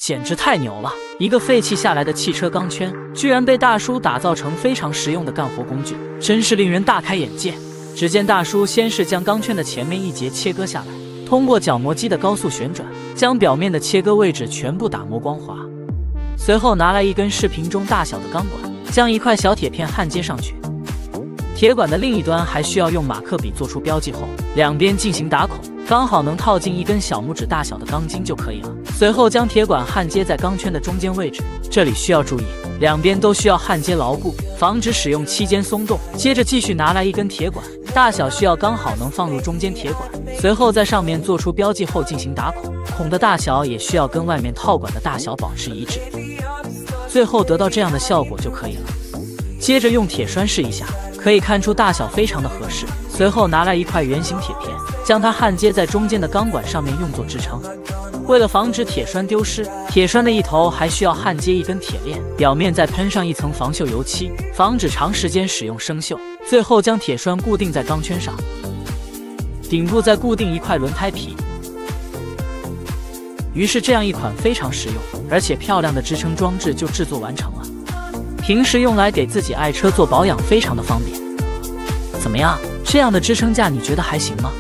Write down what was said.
简直太牛了！一个废弃下来的汽车钢圈，居然被大叔打造成非常实用的干活工具，真是令人大开眼界。只见大叔先是将钢圈的前面一节切割下来，通过角磨机的高速旋转，将表面的切割位置全部打磨光滑。随后拿来一根视频中大小的钢管，将一块小铁片焊接上去。铁管的另一端还需要用马克笔做出标记后，两边进行打孔，刚好能套进一根小拇指大小的钢筋就可以了。随后将铁管焊接在钢圈的中间位置，这里需要注意，两边都需要焊接牢固，防止使用期间松动。接着继续拿来一根铁管，大小需要刚好能放入中间铁管，随后在上面做出标记后进行打孔，孔的大小也需要跟外面套管的大小保持一致，最后得到这样的效果就可以了。接着用铁栓试一下，可以看出大小非常的合适。随后拿来一块圆形铁片，将它焊接在中间的钢管上面，用作支撑。为了防止铁栓丢失，铁栓的一头还需要焊接一根铁链，表面再喷上一层防锈油漆，防止长时间使用生锈。最后将铁栓固定在钢圈上，顶部再固定一块轮胎皮。于是这样一款非常实用而且漂亮的支撑装置就制作完成了。平时用来给自己爱车做保养非常的方便。怎么样，这样的支撑架你觉得还行吗？